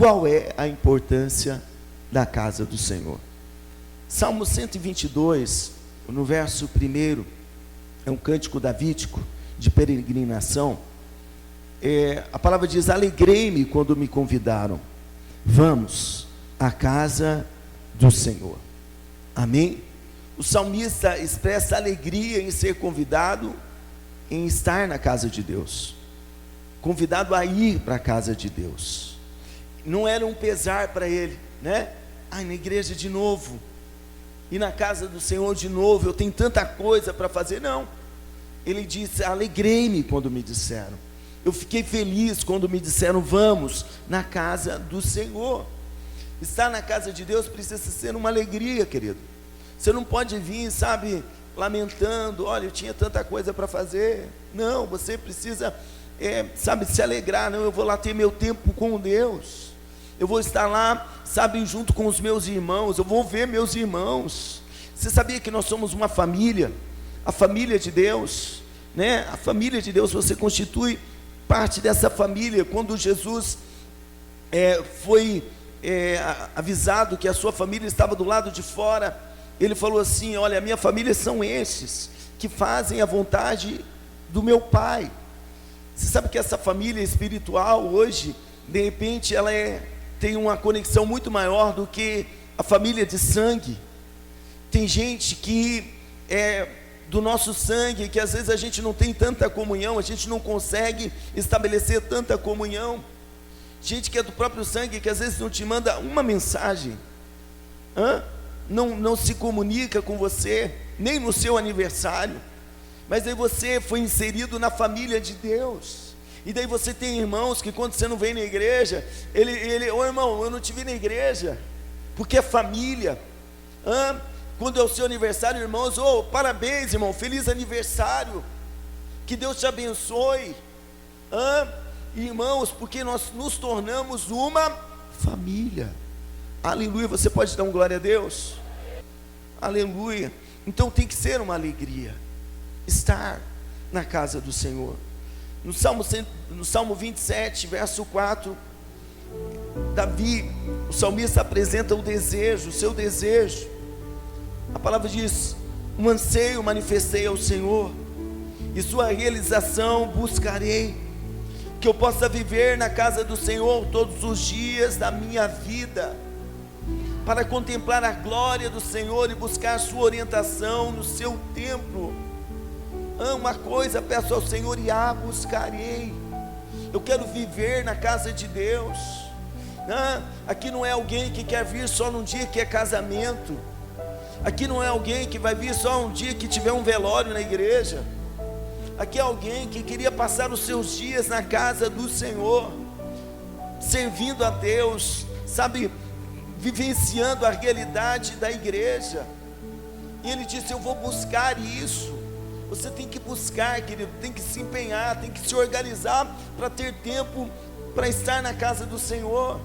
qual é a importância da casa do Senhor. Salmo 122, no verso 1, é um cântico davídico de peregrinação. A palavra diz: alegrei-me quando me convidaram, vamos à casa do Senhor. Amém? O salmista expressa alegria em ser convidado, em estar na casa de Deus, convidado a ir para a casa de Deus. Não era um pesar para ele, né? Na igreja de novo, e na casa do Senhor de novo, eu tenho tanta coisa para fazer. Não, ele disse: alegrei-me quando me disseram, eu fiquei feliz quando me disseram, vamos na casa do Senhor. Estar na casa de Deus precisa ser uma alegria, querido. Você não pode vir, sabe, lamentando: olha, eu tinha tanta coisa para fazer. Não, você precisa, sabe, se alegrar. Não, eu vou lá ter meu tempo com Deus, eu vou estar lá, sabe, junto com os meus irmãos, eu vou ver meus irmãos. Você sabia que nós somos uma família, a família de Deus, né? A família de Deus, você constitui parte dessa família. Quando Jesus foi avisado que a sua família estava do lado de fora, ele falou assim: olha, a minha família são estes que fazem a vontade do meu Pai. Você sabe que essa família espiritual hoje, de repente, ela tem uma conexão muito maior do que a família de sangue. Tem gente que é do nosso sangue, que às vezes a gente não tem tanta comunhão, a gente não consegue estabelecer tanta comunhão. Gente que é do próprio sangue, que às vezes não te manda uma mensagem, não se comunica com você, nem no seu aniversário. Mas aí você foi inserido na família de Deus. E daí você tem irmãos que, quando você não vem na igreja, ô irmão, eu não te vi na igreja, porque é família. Quando é o seu aniversário, irmãos, parabéns, irmão, feliz aniversário, que Deus te abençoe. Irmãos, porque nós nos tornamos uma família. Aleluia. Você pode dar um glória a Deus? Aleluia. Então tem que ser uma alegria estar na casa do Senhor. No Salmo 27, verso 4, Davi, o salmista, apresenta o desejo, o seu desejo. A palavra diz: um anseio manifestei ao Senhor, e sua realização buscarei, que eu possa viver na casa do Senhor todos os dias da minha vida, para contemplar a glória do Senhor e buscar sua orientação no seu templo. Uma coisa peço ao Senhor e a buscarei. Eu quero viver na casa de Deus. Aqui não é alguém que quer vir só num dia que é casamento. Aqui não é alguém que vai vir só um dia que tiver um velório na igreja. Aqui é alguém que queria passar os seus dias na casa do Senhor, servindo a Deus, sabe, vivenciando a realidade da igreja. E ele disse: eu vou buscar isso. Você tem que buscar, querido, tem que se empenhar, tem que se organizar para ter tempo para estar na casa do Senhor.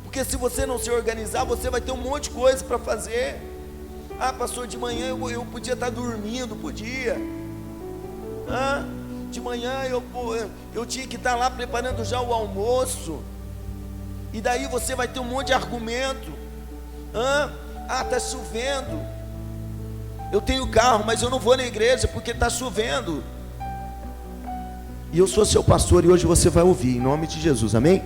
Porque se você não se organizar, você vai ter um monte de coisa para fazer. Pastor, de manhã eu podia estar dormindo, podia. De manhã eu tinha que estar lá preparando já o almoço. E daí você vai ter um monte de argumento. Está chovendo. Eu tenho carro, mas eu não vou na igreja porque está chovendo. E eu sou seu pastor e hoje você vai ouvir, em nome de Jesus, amém?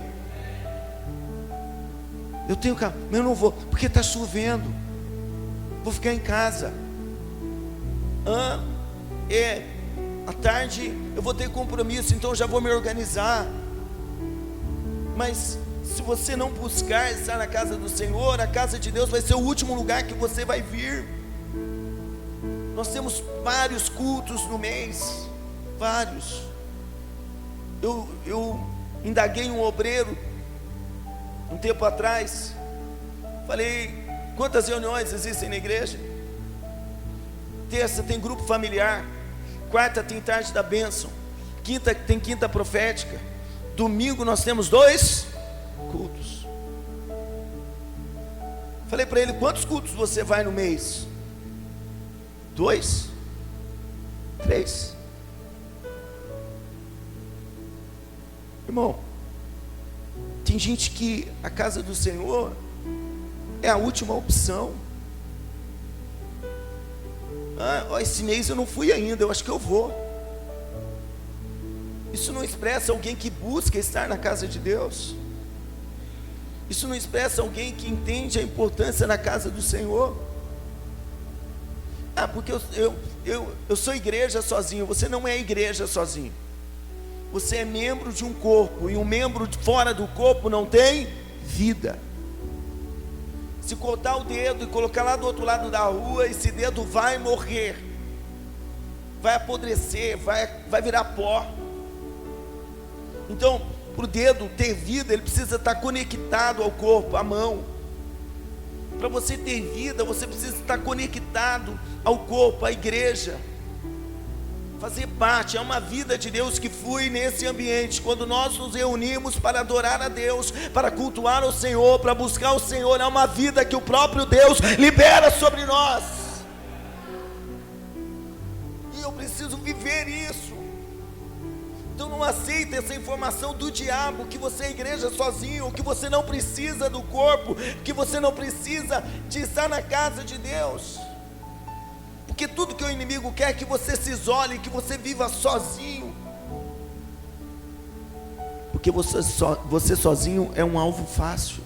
Eu tenho carro, mas eu não vou porque está chovendo. Vou ficar em casa. À tarde eu vou ter compromisso, então eu já vou me organizar. Mas se você não buscar estar na casa do Senhor, a casa de Deus vai ser o último lugar que você vai vir. Nós temos vários cultos no mês, vários. Eu indaguei um obreiro um tempo atrás. Falei: quantas reuniões existem na igreja? Terça tem grupo familiar, quarta tem tarde da bênção, quinta tem quinta profética, domingo nós temos 2 cultos. Falei para ele: quantos cultos você vai no mês? 2? 3? Irmão, tem Tem gente que a casa do Senhor é a última opção. Esse mês eu não fui ainda, eu acho que eu vou. Isso não expressa alguém que busca estar na casa de Deus. Isso não expressa alguém que entende a importância da casa do Senhor. Porque eu sou igreja sozinho. Você não é igreja sozinho. Você é membro de um corpo, e um membro fora do corpo não tem vida. Se cortar o dedo e colocar lá do outro lado da rua, esse dedo vai morrer, vai apodrecer, vai virar pó. Então, para o dedo ter vida, ele precisa estar conectado ao corpo, à mão. Para você ter vida, você precisa estar conectado ao corpo, à igreja, fazer parte. É uma vida de Deus que flui nesse ambiente. Quando nós nos reunimos para adorar a Deus, para cultuar o Senhor, para buscar o Senhor, é uma vida que o próprio Deus libera sobre nós. E eu preciso viver isso. Então não aceita essa informação do diabo, que você é igreja sozinho, que você não precisa do corpo, que você não precisa de estar na casa de Deus. Porque tudo que o inimigo quer é que você se isole, que você viva sozinho. Porque você sozinho é um alvo fácil.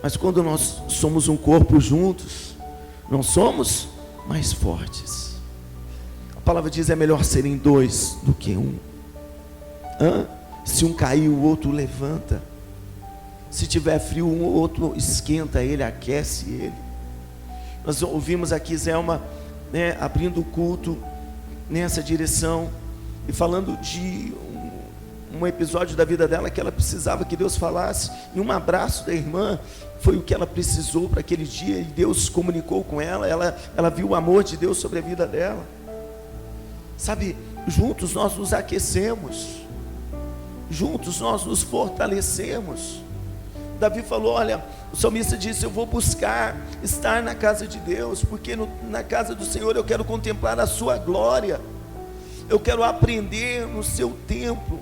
Mas quando nós somos um corpo juntos, nós somos mais fortes. A palavra diz: é melhor serem dois do que um. Se um cair, o outro levanta. Se tiver frio, o outro esquenta ele, aquece ele. Nós ouvimos aqui Zelma, abrindo o culto nessa direção e falando de um episódio da vida dela que ela precisava que Deus falasse. E um abraço da irmã foi o que ela precisou para aquele dia, e Deus comunicou com ela. Ela viu o amor de Deus sobre a vida dela. Sabe, juntos nós nos aquecemos, juntos nós nos fortalecemos. Davi falou: olha, o salmista disse: eu vou buscar estar na casa de Deus, porque na casa do Senhor eu quero contemplar a sua glória, eu quero aprender no seu templo.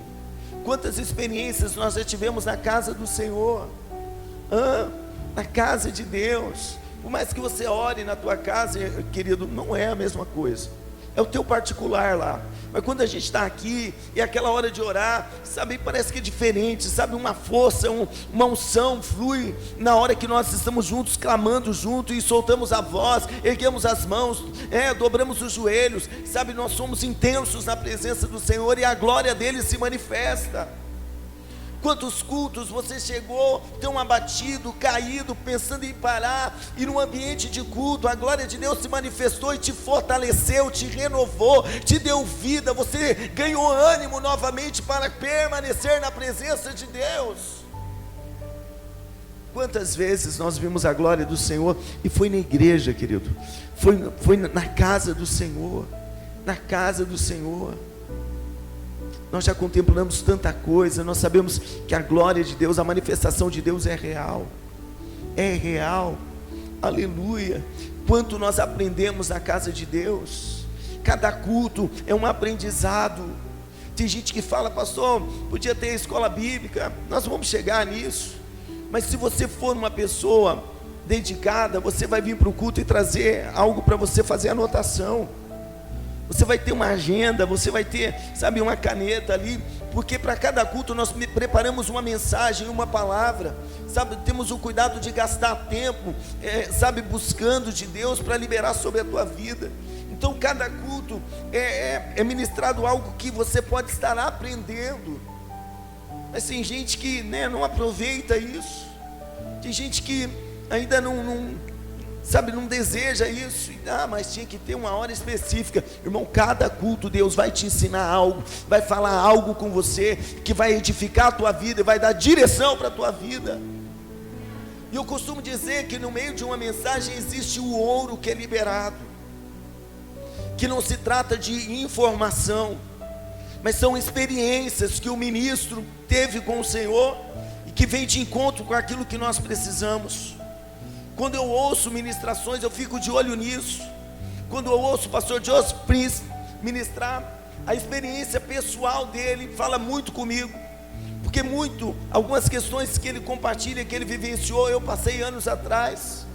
Quantas experiências nós já tivemos na casa do Senhor, na casa de Deus. Por mais que você ore na tua casa, querido, não é a mesma coisa. É o teu particular lá. Mas quando a gente está aqui, e aquela hora de orar, sabe, parece que é diferente, sabe, uma força, uma unção flui na hora que nós estamos juntos, clamando junto, e soltamos a voz, erguemos as mãos, dobramos os joelhos, sabe, nós somos intensos na presença do Senhor, e a glória dele se manifesta. Quantos cultos você chegou tão abatido, caído, pensando em parar, e no ambiente de culto a glória de Deus se manifestou e te fortaleceu, te renovou, te deu vida, você ganhou ânimo novamente para permanecer na presença de Deus. Quantas vezes nós vimos a glória do Senhor, e foi na igreja, querido, foi na casa do Senhor, na casa do Senhor. Nós já contemplamos tanta coisa, nós sabemos que a glória de Deus, a manifestação de Deus é real, aleluia. Quanto nós aprendemos na casa de Deus, cada culto é um aprendizado. Tem gente que fala: pastor, podia ter escola bíblica. Nós vamos chegar nisso, mas se você for uma pessoa dedicada, você vai vir para o culto e trazer algo para você fazer anotação. Você vai ter uma agenda, você vai ter, sabe, uma caneta ali, porque para cada culto nós preparamos uma mensagem, uma palavra, sabe, temos o cuidado de gastar tempo, sabe, buscando de Deus para liberar sobre a tua vida. Então cada culto é ministrado algo que você pode estar aprendendo. Mas tem gente que não aproveita isso, tem gente que ainda não deseja isso. Mas tinha que ter uma hora específica. Irmão, cada culto Deus vai te ensinar algo, vai falar algo com você, que vai edificar a tua vida, e vai dar direção para a tua vida. E eu costumo dizer que no meio de uma mensagem existe o ouro que é liberado, que não se trata de informação, mas são experiências que o ministro teve com o Senhor, e que vem de encontro com aquilo que nós precisamos. Quando eu ouço ministrações, eu fico de olho nisso. Quando eu ouço o pastor Joseph Prince ministrar, a experiência pessoal dele fala muito comigo, Porque algumas questões que ele compartilha, que ele vivenciou, eu passei anos atrás.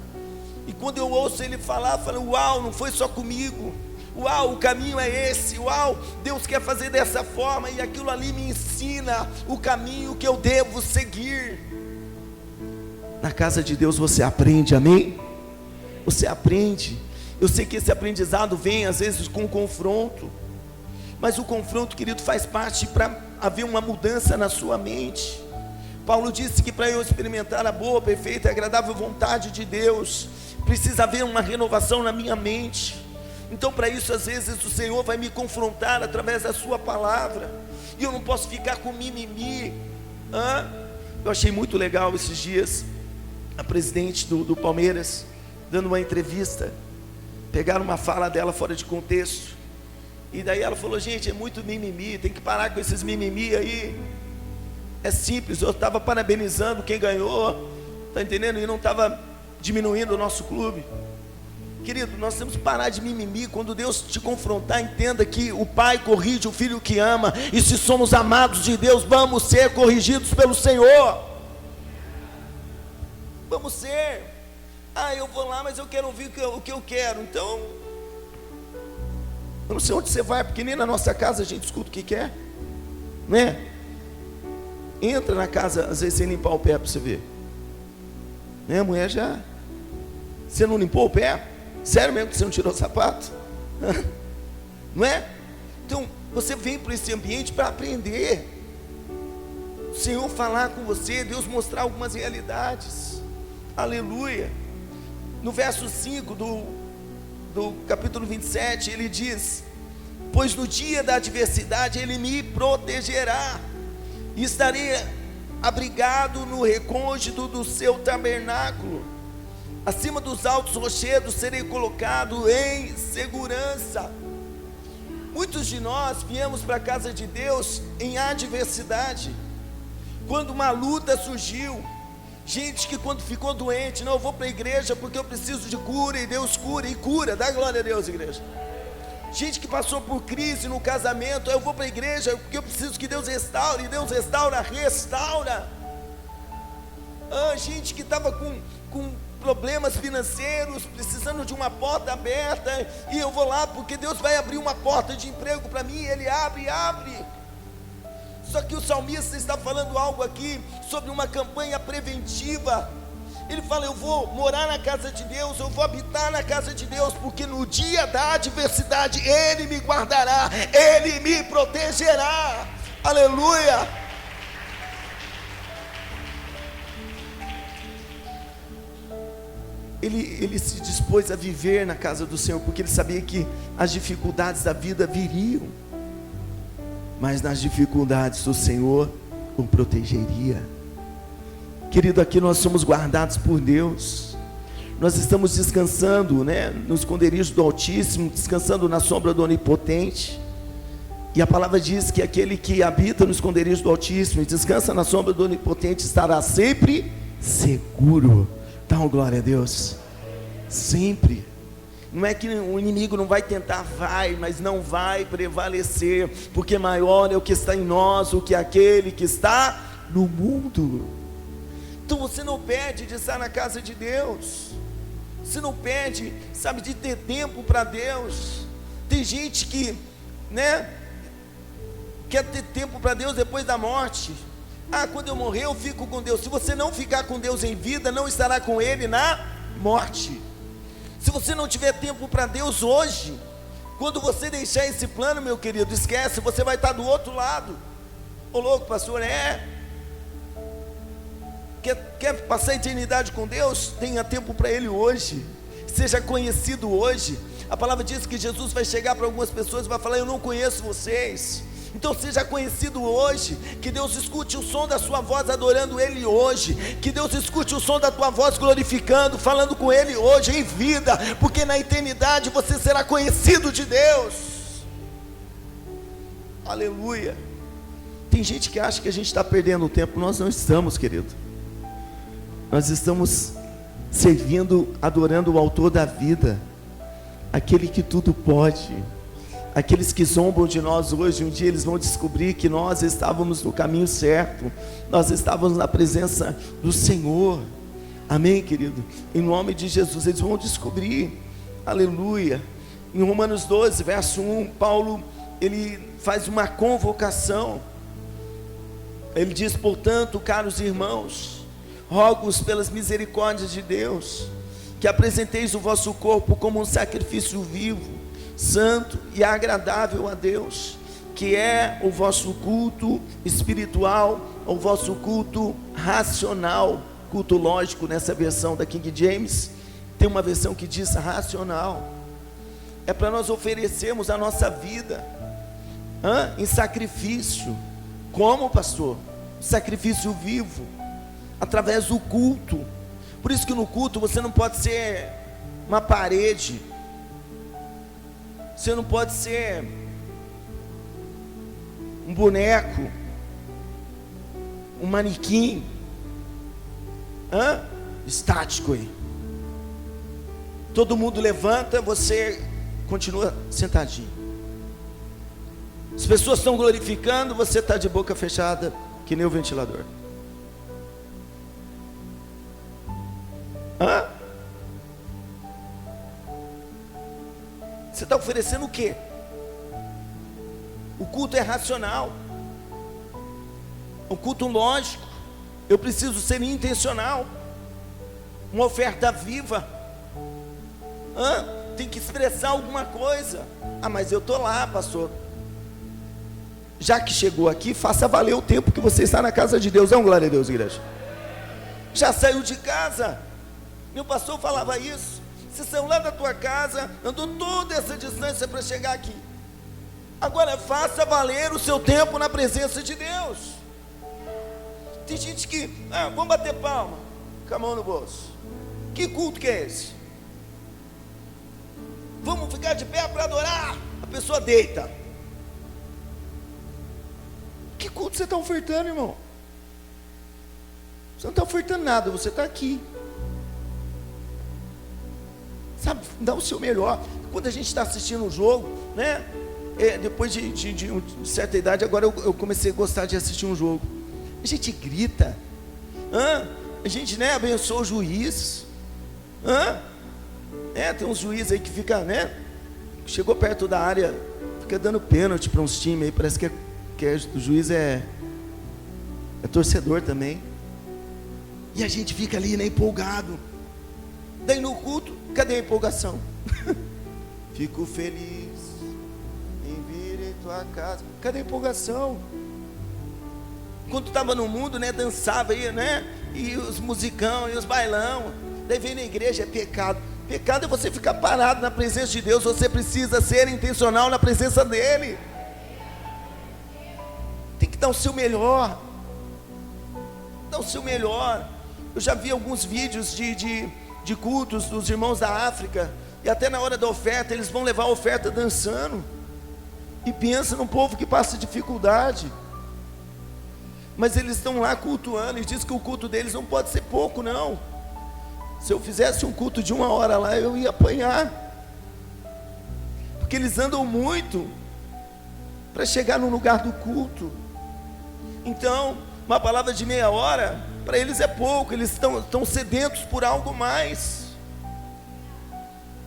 E quando eu ouço ele falar, eu falo, uau, não foi só comigo. Uau, o caminho é esse. Uau, Deus quer fazer dessa forma. E aquilo ali me ensina o caminho que eu devo seguir. Na casa de Deus você aprende, amém? Você aprende. Eu sei que esse aprendizado vem às vezes com confronto. Mas o confronto, querido, faz parte para haver uma mudança na sua mente. Paulo disse que para eu experimentar a boa, perfeita e agradável vontade de Deus, precisa haver uma renovação na minha mente. Então para isso às vezes o Senhor vai me confrontar através da sua palavra. E eu não posso ficar com mimimi. Eu achei muito legal esses dias a presidente do Palmeiras dando uma entrevista. Pegaram uma fala dela fora de contexto. E daí ela falou, gente, é muito mimimi, tem que parar com esses mimimi aí. É simples, eu estava parabenizando quem ganhou, está entendendo? E não estava diminuindo o nosso clube. Querido, nós temos que parar de mimimi. Quando Deus te confrontar, entenda que o pai corrige o filho que ama. E se somos amados de Deus, vamos ser corrigidos pelo Senhor. Vamos ser. Eu vou lá, mas eu quero ouvir o que eu quero. Então, eu não sei onde você vai, porque nem na nossa casa a gente escuta o que quer, né? Entra na casa, às vezes sem limpar o pé para você ver, né? A mulher já, você não limpou o pé? Sério mesmo que você não tirou o sapato? Não é? Então, você vem para esse ambiente para aprender, o Senhor falar com você, Deus mostrar algumas realidades. Aleluia. No verso 5 do capítulo 27, ele diz, pois no dia da adversidade ele me protegerá, e estarei abrigado no recôndito do seu tabernáculo, acima dos altos rochedos serei colocado em segurança. Muitos de nós viemos para a casa de Deus em adversidade, quando uma luta surgiu. Gente que quando ficou doente, não, eu vou para a igreja porque eu preciso de cura, e Deus cura, e cura, dá glória a Deus, igreja. Gente que passou por crise no casamento, eu vou para a igreja porque eu preciso que Deus restaure, e Deus restaura. Gente que estava com problemas financeiros, precisando de uma porta aberta, e eu vou lá porque Deus vai abrir uma porta de emprego para mim, Ele abre. Só que o salmista está falando algo aqui sobre uma campanha preventiva. Ele fala, eu vou morar na casa de Deus, eu vou habitar na casa de Deus, porque no dia da adversidade Ele me guardará, Ele me protegerá. Aleluia. Ele se dispôs a viver na casa do Senhor, porque ele sabia que as dificuldades da vida viriam, mas nas dificuldades o Senhor o protegeria. Querido, aqui nós somos guardados por Deus. Nós estamos descansando, né, no esconderijo do Altíssimo, descansando na sombra do Onipotente. E a palavra diz que aquele que habita no esconderijo do Altíssimo e descansa na sombra do Onipotente estará sempre seguro. Então, glória a Deus. Sempre. Não é que o inimigo não vai tentar, vai, mas não vai prevalecer, porque maior é o que está em nós do que aquele que está no mundo. Então você não perde de estar na casa de Deus, você não perde, sabe, de ter tempo para Deus. Tem gente que, né, quer ter tempo para Deus depois da morte. Quando eu morrer eu fico com Deus. Se você não ficar com Deus em vida, não estará com Ele na morte. Se você não tiver tempo para Deus hoje, quando você deixar esse plano, meu querido, esquece, você vai estar do outro lado. Ô louco, pastor, quer passar a eternidade com Deus? Tenha tempo para Ele hoje, seja conhecido hoje. A palavra diz que Jesus vai chegar para algumas pessoas e vai falar, eu não conheço vocês. Então seja conhecido hoje, que Deus escute o som da sua voz adorando Ele hoje, que Deus escute o som da tua voz glorificando, falando com Ele hoje em vida, porque na eternidade você será conhecido de Deus. Aleluia. Tem gente que acha que a gente está perdendo o tempo. Nós não estamos, querido. Nós estamos servindo, adorando o autor da vida, aquele que tudo pode, Aqueles que zombam de nós hoje, um dia eles vão descobrir que nós estávamos no caminho certo, nós estávamos na presença do Senhor. Amém, querido? Em nome de Jesus, eles vão descobrir. Aleluia. Em Romanos 12, verso 1, Paulo, ele faz uma convocação. Ele diz: portanto, caros irmãos, rogo-vos pelas misericórdias de Deus, que apresenteis o vosso corpo como um sacrifício vivo, santo e agradável a Deus, que é o vosso culto espiritual, o vosso culto racional. Culto lógico, nessa versão da King James, tem uma versão que diz racional. É para nós oferecermos a nossa vida em sacrifício. Como, pastor? Sacrifício vivo, através do culto. Por isso que no culto você não pode ser uma parede, você não pode ser um boneco, um manequim estático aí. Todo mundo levanta, você continua sentadinho. As pessoas estão glorificando, você está de boca fechada, que nem o ventilador. Você está oferecendo o quê? O culto é racional, o culto lógico. Eu preciso ser intencional. Uma oferta viva. Tem que expressar alguma coisa. Mas eu estou lá, pastor. Já que chegou aqui, faça valer o tempo que você está na casa de Deus. Glória a Deus, igreja. Já saiu de casa. Meu pastor falava isso. Você saiu lá da tua casa, andou toda essa distância para chegar aqui. Agora faça valer o seu tempo na presença de Deus. Tem gente que, vamos bater palma, com a mão no bolso. Que culto que é esse? Vamos ficar de pé para adorar. A pessoa deita. Que culto você está ofertando, irmão? Você não está ofertando nada, você está aqui. Sabe, dá o seu melhor. Quando a gente está assistindo um jogo, né? Depois de certa idade, agora eu comecei a gostar de assistir um jogo. A gente grita. A gente, né, abençoa o juiz. Tem uns juízes aí que fica, né? Chegou perto da área, fica dando pênalti para uns times aí. Parece que o juiz é torcedor também. E a gente fica ali, né, empolgado. Daí no culto, cadê a empolgação? Fico feliz em vir em tua casa. Cadê a empolgação? Quando estava no mundo, né, dançava aí, né? E os musicão e os bailão. Daí vem na igreja, é pecado. Pecado é você ficar parado na presença de Deus. Você precisa ser intencional na presença dEle. Tem que dar o seu melhor. Dar o seu melhor. Eu já vi alguns vídeos de cultos dos irmãos da África. E até na hora da oferta, eles vão levar a oferta dançando. E pensa num povo que passa dificuldade. Mas eles estão lá cultuando. E diz que o culto deles não pode ser pouco, não. Se eu fizesse um culto de 1 hora lá, eu ia apanhar. Porque eles andam muito para chegar no lugar do culto. Então, uma palavra de meia hora, para eles é pouco. Eles estão sedentos por algo mais.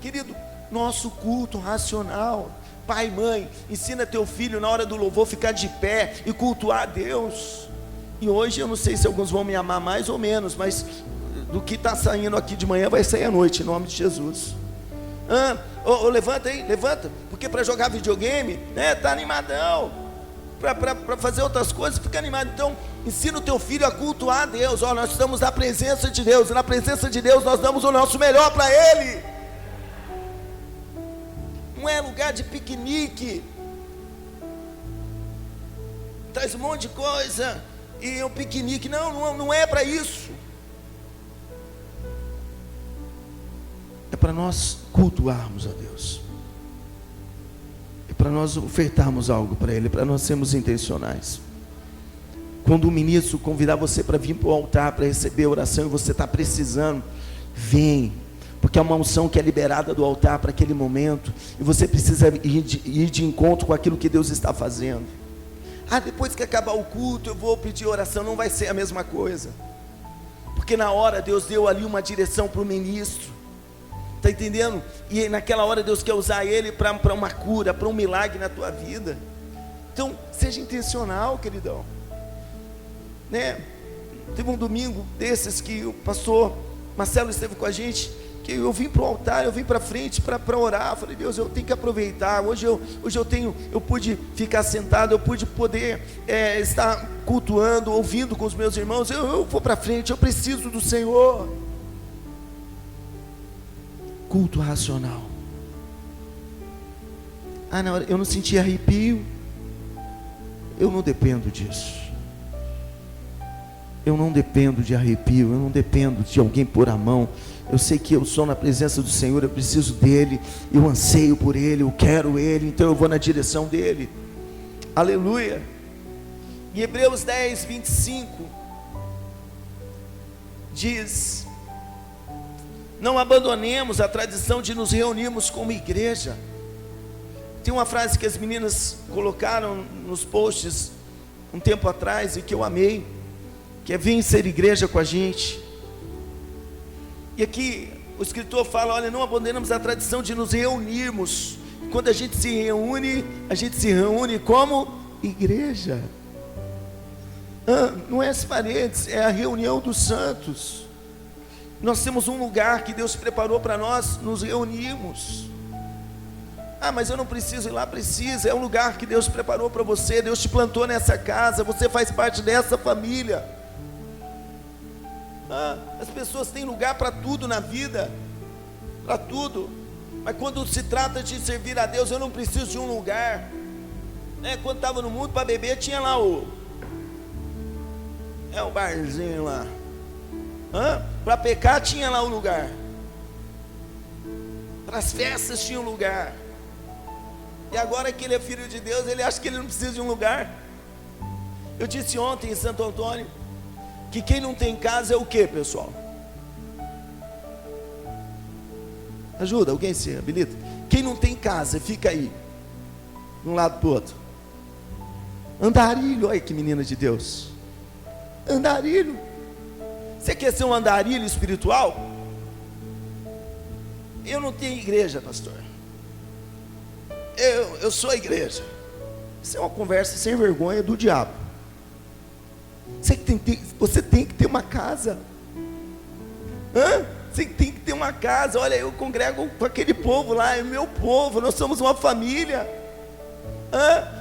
Querido, nosso culto racional. Pai, mãe, ensina teu filho na hora do louvor ficar de pé e cultuar a Deus. E hoje eu não sei se alguns vão me amar mais ou menos, mas do que está saindo aqui de manhã vai sair à noite, em nome de Jesus. Levanta aí, levanta. Porque para jogar videogame, né, tá animadão. Para fazer outras coisas, fica animado. Então, ensina o teu filho a cultuar a Deus. Nós estamos na presença de Deus. E na presença de Deus nós damos o nosso melhor para Ele. Não é lugar de piquenique. Traz um monte de coisa e um piquenique. Não é para isso. É para nós cultuarmos a Deus. É para nós ofertarmos algo para Ele, para nós sermos intencionais. Quando o ministro convidar você para vir para o altar, para receber a oração, e você está precisando, vem. porque é uma unção que é liberada do altar para aquele momento, e você precisa ir de encontro com aquilo que Deus está fazendo. Depois que acabar o culto eu vou pedir oração. Não vai ser a mesma coisa, porque na hora Deus deu ali uma direção para o ministro, está entendendo? E naquela hora Deus quer usar ele para uma cura, para um milagre na tua vida. Então seja intencional, queridão, né? Teve um domingo desses que o pastor Marcelo esteve com a gente, que eu vim para o altar, eu vim para frente para orar. Eu falei: Deus, eu tenho que aproveitar. Hoje eu pude ficar sentado, eu pude poder estar cultuando, ouvindo com os meus irmãos. Eu vou para frente, eu preciso do Senhor. Culto racional. Na hora eu não senti arrepio. Eu não dependo disso. Eu não dependo de arrepio, eu não dependo de alguém pôr a mão. Eu sei que eu sou na presença do Senhor, eu preciso dEle, eu anseio por Ele, eu quero Ele, então eu vou na direção dEle. Aleluia. Em Hebreus 10, 25, diz: não abandonemos a tradição de nos reunirmos como igreja. Tem uma frase que as meninas colocaram nos posts um tempo atrás e que eu amei, que é: vem ser igreja com a gente. E aqui o escritor fala: olha, não abandonemos a tradição de nos reunirmos. Quando a gente se reúne como igreja. Não é as paredes, é a reunião dos santos. Nós temos um lugar que Deus preparou para nós nos reunirmos. Mas eu não preciso ir lá. Precisa, é um lugar que Deus preparou para você. Deus te plantou nessa casa, você faz parte dessa família. As pessoas têm lugar para tudo na vida, para tudo, mas quando se trata de servir a Deus, eu não preciso de um lugar, né? Quando estava no mundo, para beber, tinha lá o barzinho lá, para pecar tinha lá o lugar, para as festas tinha um lugar, e agora que ele é filho de Deus, ele acha que ele não precisa de um lugar. Eu disse ontem em Santo Antônio que quem não tem casa é o que, pessoal? Ajuda, alguém se habilita? Quem não tem casa, fica aí, de um lado para o outro. Andarilho, olha que menina de Deus. Andarilho. Você quer ser um andarilho espiritual? Eu não tenho igreja, pastor. Eu sou a igreja. Isso é uma conversa sem vergonha do diabo. Você tem que ter uma casa. Você tem que ter uma casa. Olha, eu congrego com aquele povo lá, é meu povo, nós somos uma família.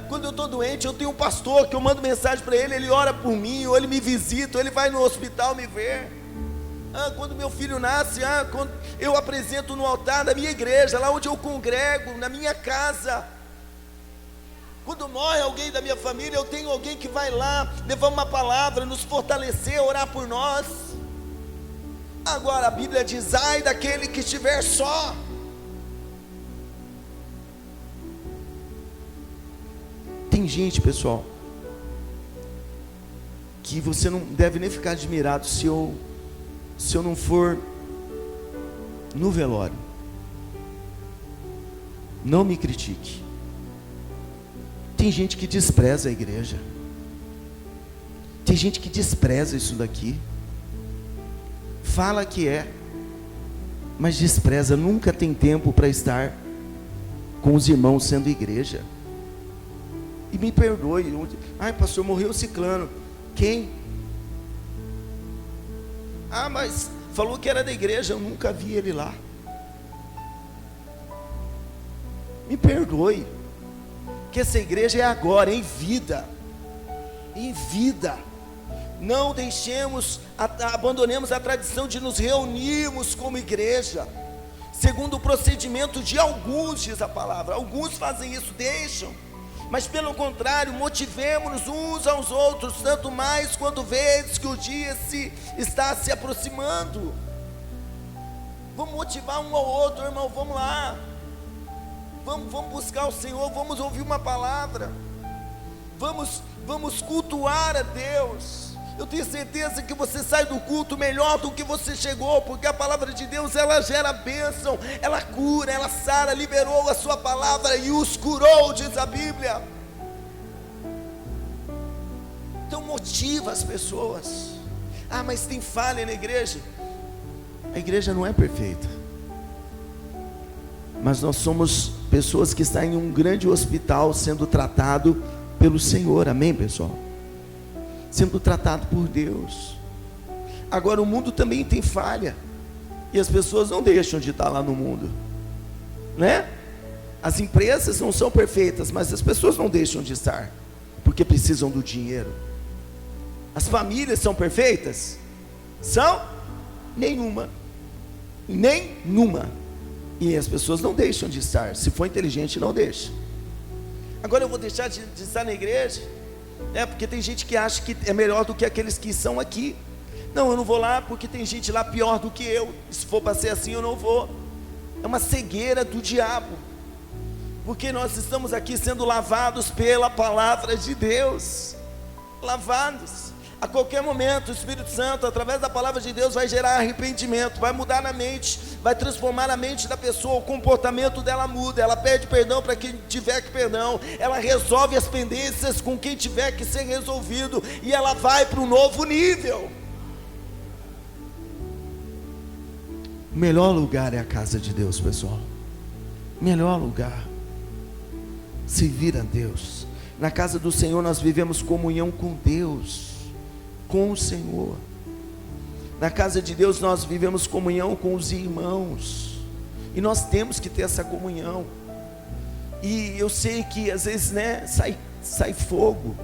Quando eu estou doente, eu tenho um pastor que eu mando mensagem para ele, ele ora por mim, ou ele me visita, ou ele vai no hospital me ver. Quando meu filho nasce, quando eu apresento no altar da minha igreja, lá onde eu congrego, na minha casa. Quando morre alguém da minha família, eu tenho alguém que vai lá, levar uma palavra, nos fortalecer, orar por nós. Agora a Bíblia diz: ai daquele que estiver só. Tem gente, pessoal, que você não deve nem ficar admirado se eu não for no velório. Não me critique. Tem gente que despreza a igreja. Tem gente que despreza isso daqui. Fala que mas despreza. Nunca tem tempo para estar com os irmãos sendo igreja. E me perdoe. Pastor, morreu o ciclano. Quem? Mas falou que era da igreja. Eu nunca vi ele lá. Me perdoe. Que essa igreja é agora, em vida. Em vida. Não deixemos, abandonemos a tradição de nos reunirmos como igreja, segundo o procedimento de alguns, diz a palavra. Alguns fazem isso, deixam, mas pelo contrário, motivemos-nos uns aos outros, tanto mais quando vês que o dia está se aproximando. Vamos motivar um ao outro, irmão, vamos lá. Vamos buscar o Senhor, vamos ouvir uma palavra, vamos cultuar a Deus. Eu tenho certeza que você sai do culto melhor do que você chegou, porque a palavra de Deus, ela gera bênção, ela cura, ela sara, liberou a sua palavra e os curou, diz a Bíblia. Então motiva as pessoas. Ah, mas tem falha na igreja. A igreja não é perfeita, mas nós somos pessoas que estão em um grande hospital sendo tratado pelo Senhor, amém, pessoal? Sendo tratado por Deus. Agora o mundo também tem falha, e as pessoas não deixam de estar lá no mundo, né? As empresas não são perfeitas, mas as pessoas não deixam de estar, porque precisam do dinheiro. As famílias são perfeitas? São? Nenhuma. E as pessoas não deixam de estar. Se for inteligente, não deixa. Agora eu vou deixar de estar na igreja, porque tem gente que acha que é melhor do que aqueles que são aqui. Não, eu não vou lá porque tem gente lá pior do que eu. Se for para ser assim, eu não vou. É uma cegueira do diabo, porque nós estamos aqui sendo lavados pela palavra de Deus. Lavados. A qualquer momento o Espírito Santo, através da palavra de Deus, vai gerar arrependimento, vai mudar na mente, vai transformar a mente da pessoa, o comportamento dela muda, ela pede perdão para quem tiver que perdão, ela resolve as pendências com quem tiver que ser resolvido, e ela vai para um novo nível. O melhor lugar é a casa de Deus, pessoal. O melhor lugar, servir a Deus. Na casa do Senhor nós vivemos comunhão com Deus, com o Senhor. Na casa de Deus nós vivemos comunhão com os irmãos, e nós temos que ter essa comunhão. E eu sei que às vezes, né, sai fogo,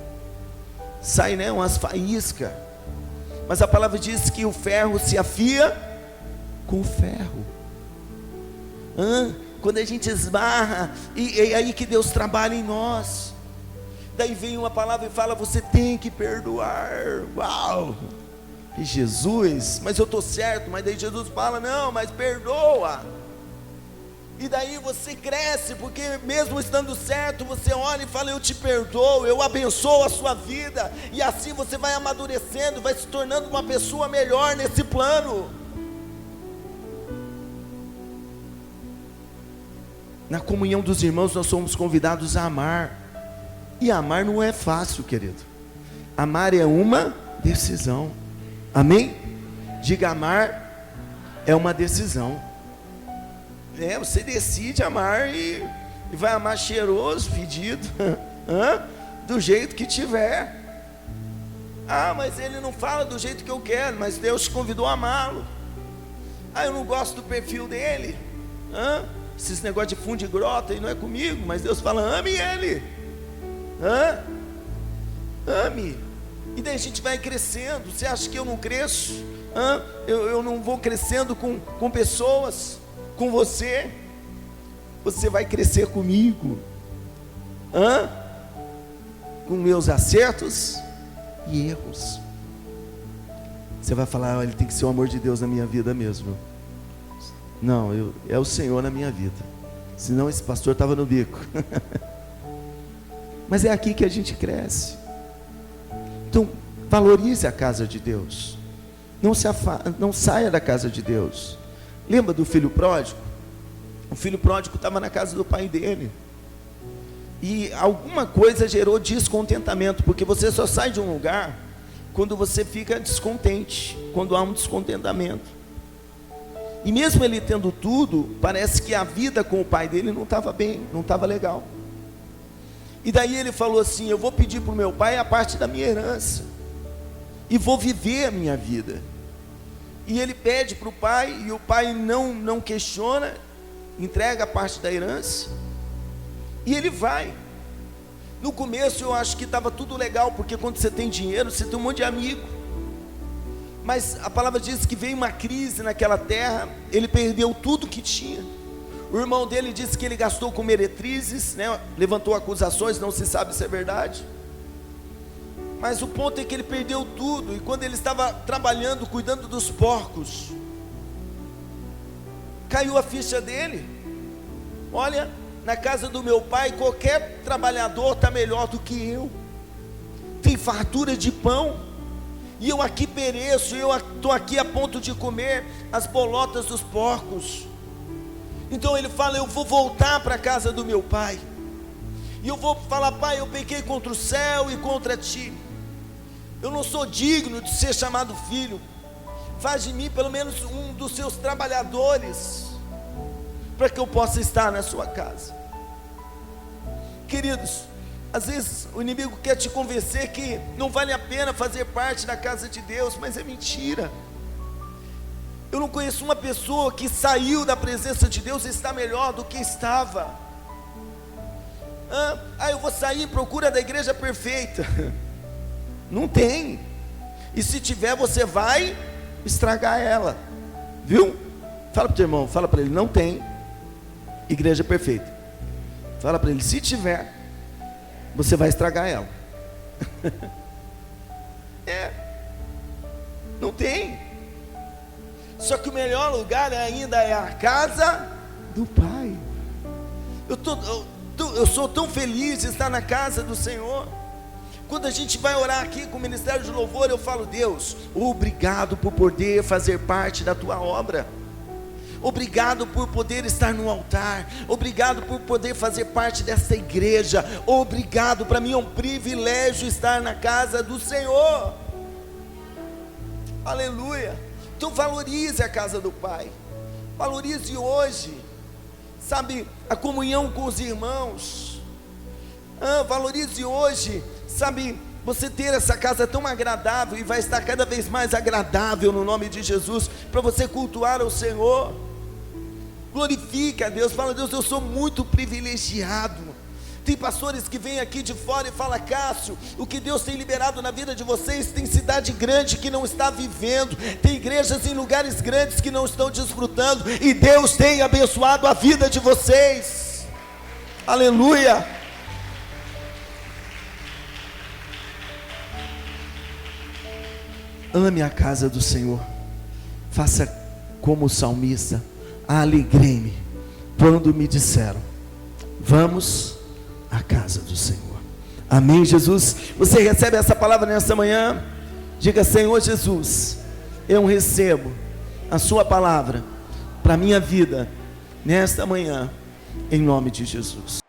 sai, né, umas faíscas, mas a palavra diz que o ferro se afia com o ferro. Quando a gente esbarra, e é aí que Deus trabalha em nós. Daí vem uma palavra e fala: você tem que perdoar. Uau! E Jesus, mas eu estou certo. Mas daí Jesus fala: não, mas perdoa. E daí você cresce, porque mesmo estando certo, você olha e fala: eu te perdoo, eu abençoo a sua vida. E assim você vai amadurecendo, vai se tornando uma pessoa melhor nesse plano. Na comunhão dos irmãos nós somos convidados a amar. E amar não é fácil, querido. Amar é uma decisão. Amém? Diga: amar é uma decisão. Você decide amar e vai amar cheiroso, fedido, do jeito que tiver. Ah, mas ele não fala do jeito que eu quero, mas Deus te convidou a amá-lo. Ah, eu não gosto do perfil dele. Esses negócios de fundo de grota aí não é comigo, mas Deus fala: ame ele. Ame. E daí a gente vai crescendo. Você acha que eu não cresço? Eu não vou crescendo com pessoas, com você. Você vai crescer comigo, com meus acertos e erros. Você vai falar: ele tem que ser o amor de Deus na minha vida mesmo. Não, é o Senhor na minha vida, senão esse pastor estava no bico. Mas é aqui que a gente cresce. Então valorize a casa de Deus. Não saia da casa de Deus. Lembra do filho pródigo? O filho pródigo estava na casa do pai dele, e alguma coisa gerou descontentamento, porque você só sai de um lugar quando você fica descontente, quando há um descontentamento. E mesmo ele tendo tudo, parece que a vida com o pai dele não estava bem, não estava legal. E daí ele falou assim: eu vou pedir para o meu pai a parte da minha herança, e vou viver a minha vida. E ele pede para o pai, e o pai não questiona, entrega a parte da herança, e ele vai. No começo eu acho que estava tudo legal, porque quando você tem dinheiro, você tem um monte de amigo. Mas a palavra diz que veio uma crise naquela terra, ele perdeu tudo que tinha. O irmão dele disse que ele gastou com meretrizes, levantou acusações, não se sabe se é verdade. Mas o ponto é que ele perdeu tudo. E quando ele estava trabalhando, cuidando dos porcos, caiu a ficha dele. Olha, na casa do meu pai, qualquer trabalhador está melhor do que eu. Tem fartura de pão. e eu aqui pereço, eu estou aqui a ponto de comer as bolotas dos porcos. Então ele fala: eu vou voltar para a casa do meu pai, e eu vou falar: pai, eu pequei contra o céu e contra ti, eu não sou digno de ser chamado filho, faz de mim pelo menos um dos seus trabalhadores, para que eu possa estar na sua casa. Queridos, às vezes o inimigo quer te convencer que não vale a pena fazer parte da casa de Deus, mas é mentira. Eu não conheço uma pessoa que saiu da presença de Deus e está melhor do que estava. Eu vou sair em procura da igreja perfeita. Não tem. E se tiver, você vai estragar ela, viu? Fala para o teu irmão, fala para ele: não tem igreja perfeita. Fala para ele: se tiver, você vai estragar ela. Não tem. Só que o melhor lugar ainda é a casa do Pai. Eu sou tão feliz de estar na casa do Senhor. Quando a gente vai orar aqui com o Ministério de Louvor, eu falo: Deus, obrigado por poder fazer parte da tua obra. Obrigado por poder estar no altar. Obrigado por poder fazer parte dessa igreja. Obrigado, para mim é um privilégio estar na casa do Senhor. Aleluia. Então valorize a casa do Pai. Valorize hoje, sabe, a comunhão com os irmãos. Valorize hoje, sabe, você ter essa casa tão agradável, e vai estar cada vez mais agradável no nome de Jesus, para você cultuar ao Senhor. Glorifique a Deus, fala: Deus, eu sou muito privilegiado. Tem pastores que vêm aqui de fora e falam: Cássio, o que Deus tem liberado na vida de vocês, tem cidade grande que não está vivendo, tem igrejas em lugares grandes que não estão desfrutando, e Deus tem abençoado a vida de vocês. Aleluia. Ame a casa do Senhor, faça como o salmista: alegrei-me quando me disseram, vamos à casa do Senhor. Amém, Jesus? Você recebe essa palavra nessa manhã? Diga: Senhor Jesus, eu recebo a sua palavra para a minha vida nesta manhã, em nome de Jesus.